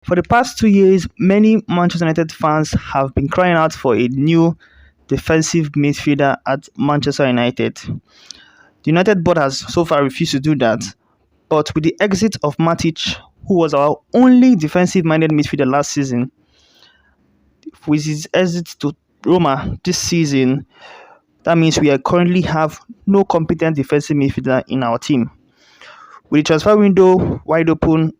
For the past 2 years, many Manchester United fans have been crying out for a new defensive midfielder at Manchester United. The United board has so far refused to do that, but with the exit of Matic, who was our only defensive-minded midfielder last season, with his exit to Roma this season, that means we currently have no competent defensive midfielder in our team. With the transfer window wide open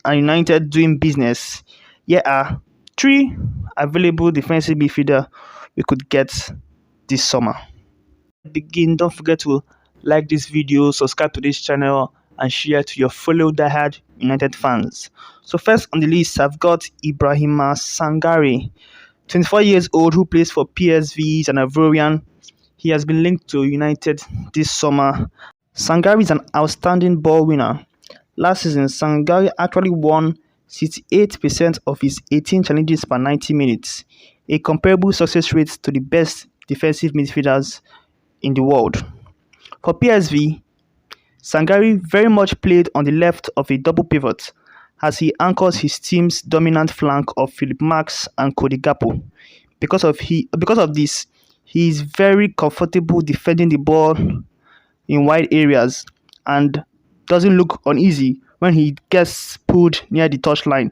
and United doing business, here are three available defensive midfielder we could get this summer. Begin, don't forget to like this video, subscribe to this channel, and share to your fellow diehard United fans. So first on the list, I've got Ibrahim Sangaré, 24 years old, who plays for PSV and Ivorian. He has been linked to United this summer. Sangaré is an outstanding ball winner. Last season, Sangaré actually won 68% of his 18 challenges per 90 minutes, a comparable success rate to the best defensive midfielders in the world. For PSV, Sangaré very much played on the left of a double pivot as he anchors his team's dominant flank of Philip Max and Cody Gakpo. Because of this, he is very comfortable defending the ball in wide areas and doesn't look uneasy when he gets pulled near the touchline.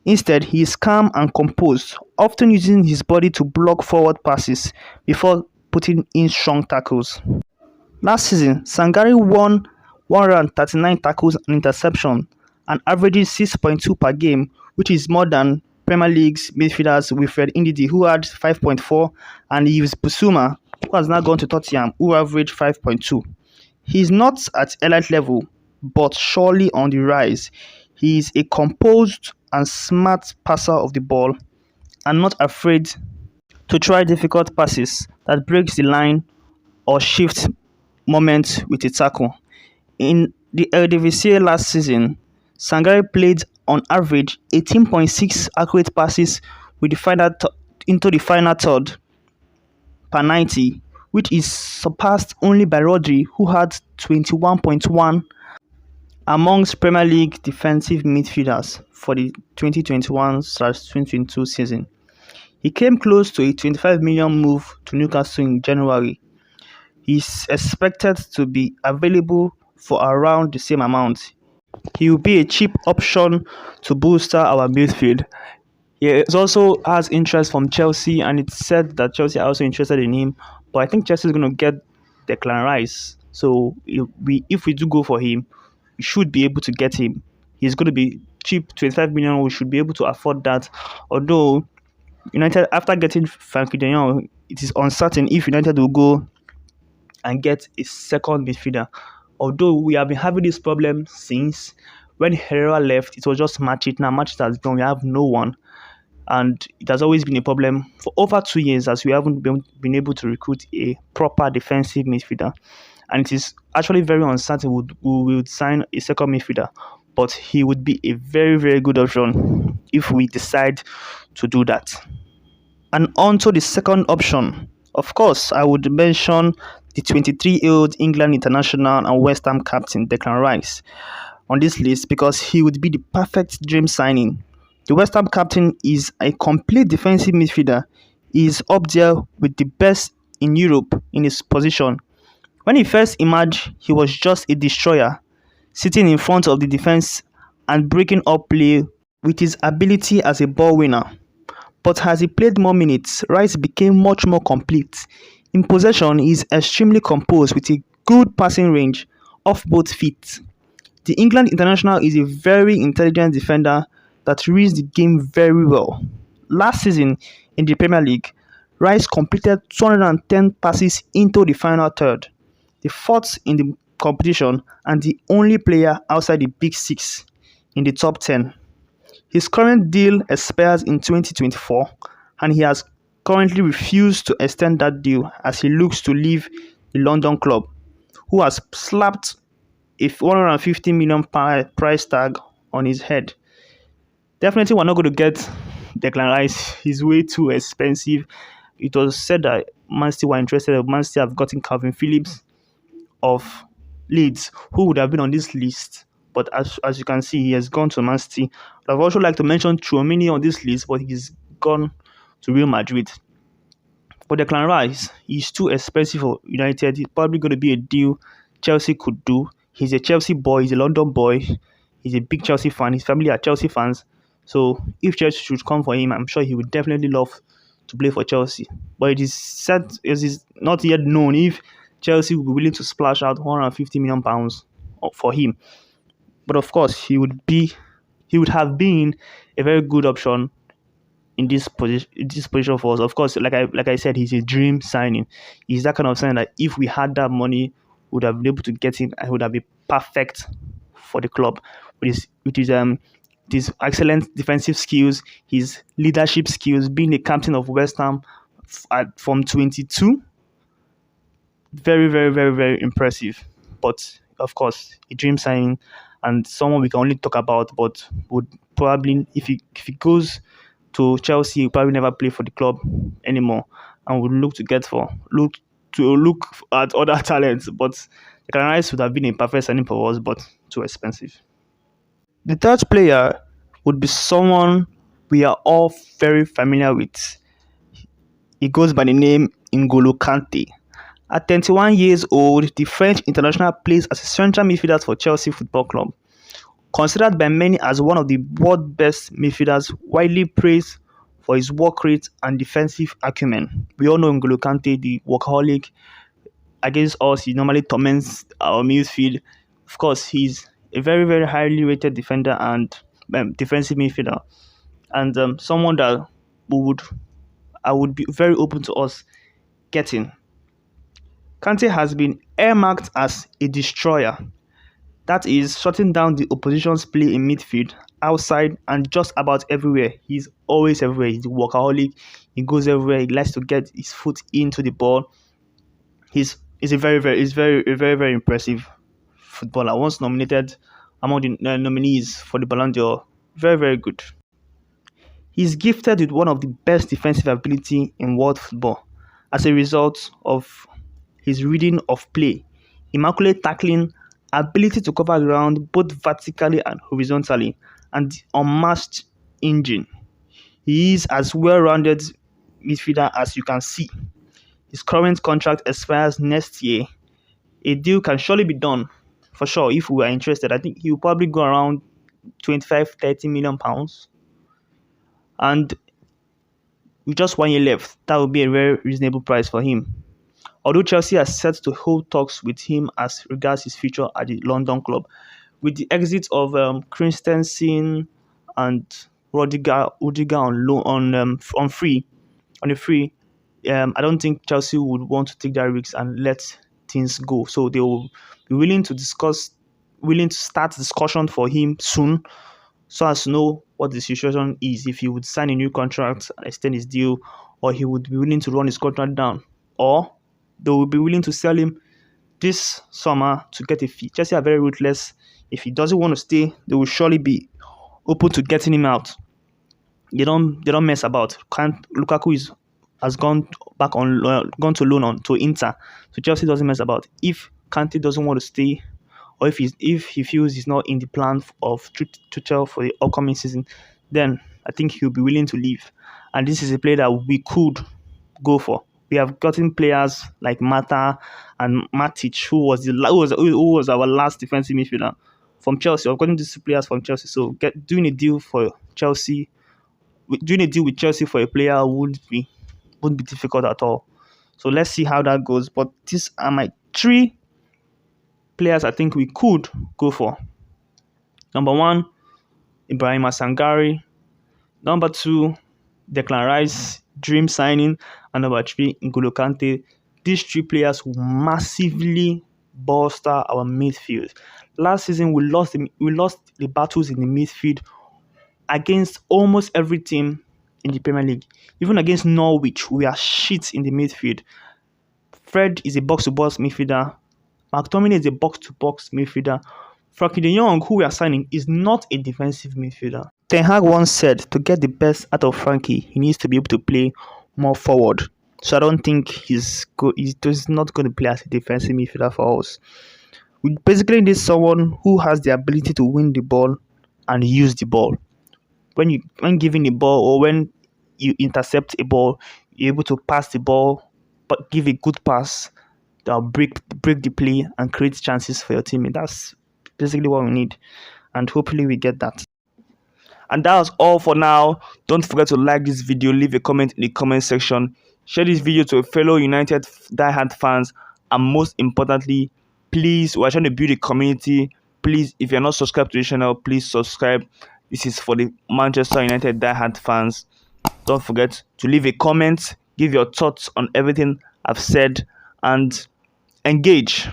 Instead, he is calm and composed, often using his body to block forward passes before putting in strong tackles. Last season, Sangaré won 139 tackles and interception and averaging 6.2 per game, which is more than Premier League's midfielders Wilfred Ndidi, who had 5.4, and Yves Bissouma, who has now gone to Tottenham, who averaged 5.2. He is not at elite level, but surely on the rise. He is a composed and smart passer of the ball and not afraid to try difficult passes that breaks the line or shift moment with a tackle. In the Eredivisie last season, Sangaré played on average 18.6 accurate passes with into the final third per 90, which is surpassed only by Rodri, who had 21.1 amongst Premier League defensive midfielders for the 2021/2022 season. He came close to a 25 million move to Newcastle in January. He is expected to be available for around the same amount. He will be a cheap option to bolster our midfield. He also has interest from Chelsea, and it's said that Chelsea are also interested in him. But I think Chelsea is going to get Declan Rice. So if we do go for him, we should be able to get him. He's going to be cheap, 25 million. We should be able to afford that. Although United, after getting Frankie de Jong, it is uncertain if United will go and get a second midfielder. Although we have been having this problem since when Herrera left, it was just Matic. Now Matic has gone, we have no one. And it has always been a problem for over 2 years as we haven't been able to recruit a proper defensive midfielder. And it is actually very uncertain we would sign a second midfielder. But he would be a very, very good option if we decide to do that. And on to the second option. Of course, I would mention the 23-year-old England international and West Ham captain Declan Rice on this list because he would be the perfect dream signing. The West Ham captain is a complete defensive midfielder. He is up there with the best in Europe in his position. When he first emerged, he was just a destroyer, sitting in front of the defense and breaking up play with his ability as a ball winner. But as he played more minutes, Rice became much more complete. In possession, he is extremely composed with a good passing range off both feet. The England international is a very intelligent defender that reads the game very well. Last season in the Premier League, Rice completed 210 passes into the final third, the fourth in the competition and the only player outside the Big Six in the top 10. His current deal expires in 2024 and he has currently refused to extend that deal as he looks to leave the London club, who has slapped a 150 million price tag on his head. Definitely we're not going to get Declan Rice. He's way too expensive. It was said that Man City were interested. Man City have gotten Calvin Phillips of Leeds, who would have been on this list But as you can see, he has gone to Man City. But I've also like to mention Tchouaméni on this list, but he's gone to Real Madrid. For Declan Rice, he's too expensive for United. He's probably going to be a deal Chelsea could do. He's a Chelsea boy. He's a London boy. He's a big Chelsea fan. His family are Chelsea fans. So if Chelsea should come for him, I'm sure he would definitely love to play for Chelsea. But it is not yet known if Chelsea will be willing to splash out £150 million for him. But of course, he would have been a very good option in this position for us. Of course, like I said, he's a dream signing. He's that kind of signing that if we had that money, we would have been able to get him and would have been perfect for the club. With his excellent defensive skills, his leadership skills, being a captain of West Ham from 22, very, very, very, very impressive. But of course, a dream signing and someone we can only talk about, but would probably, if he goes to Chelsea, he'll probably never play for the club anymore, and would look at other talents. But Declan Rice would have been a perfect signing for us, but too expensive. The third player would be someone we are all very familiar with. He goes by the name N'Golo Kanté. At 21 years old, the French international plays as a central midfielder for Chelsea Football Club. Considered by many as one of the world's best midfielders, widely praised for his work rate and defensive acumen. We all know N'Golo Kanté, the workaholic. Against us, he normally torments our midfield. Of course, he's a very, very highly rated defender and defensive midfielder, and someone that I would be very open to us getting. Kanté has been earmarked as a destroyer. That is, shutting down the opposition's play in midfield, outside, and just about everywhere. He's always everywhere. He's a workaholic. He goes everywhere. He likes to get his foot into the ball. He's a very impressive footballer. Once nominated among the nominees for the Ballon d'Or. Very, very good. He's gifted with one of the best defensive ability in world football as a result of his reading of play, immaculate tackling, ability to cover ground both vertically and horizontally, and unmatched engine. He is as well-rounded midfielder as you can see. His current contract expires next year. A deal can surely be done, for sure, if we are interested. I think he will probably go around 25-30 million pounds. And with just 1 year left, that would be a very reasonable price for him. Although Chelsea are set to hold talks with him as regards his future at the London club, with the exit of Christensen and Rudiger on a free, I don't think Chelsea would want to take that risk and let things go. So they will be willing to start discussion for him soon, so as to know what the situation is. If he would sign a new contract and extend his deal, or he would be willing to run his contract down, or they will be willing to sell him this summer to get a fee. Chelsea are very ruthless. If he doesn't want to stay, they will surely be open to getting him out. They don't mess about. Lukaku has gone to loan to Inter, so Chelsea doesn't mess about. If Kanté doesn't want to stay, or if he feels he's not in the plan of Tuchel for the upcoming season, then I think he'll be willing to leave. And this is a player that we could go for. We have gotten players like Mata and Matic, who was our last defensive midfielder from Chelsea. We've gotten these two players from Chelsea, so doing a deal with Chelsea for a player wouldn't be difficult at all. So let's see how that goes. But these are my 3 players I think we could go for. Number 1, Ibrahim Sangaré. Number 2, Declan Rice, dream signing. And number 3, N'Golo Kanté. These 3 players will massively bolster our midfield. Last season, we lost the battles in the midfield against almost every team in the Premier League. Even against Norwich, we are shit in the midfield. Fred is a box-to-box midfielder. McTominay is a box-to-box midfielder. Frankie de Jong, who we are signing, is not a defensive midfielder. Ten Hag once said, to get the best out of Frankie, he needs to be able to play more forward. So I don't think he's not going to play as a defensive midfielder for us. We basically need someone who has the ability to win the ball and use the ball. When giving a ball or when you intercept a ball, you're able to pass the ball, but give a good pass that'll break the play and create chances for your teammate. That's basically what we need, and hopefully we get that. And that was all for now. Don't forget to like this video, leave a comment in the comment section, share this video to a fellow United diehard fans, and most importantly, please, we're trying to build a community. Please, if you're not subscribed to the channel, please subscribe. This is for the Manchester United diehard fans. Don't forget to leave a comment, give your thoughts on everything I've said, and engage.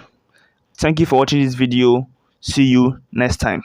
Thank you for watching this video. See you next time.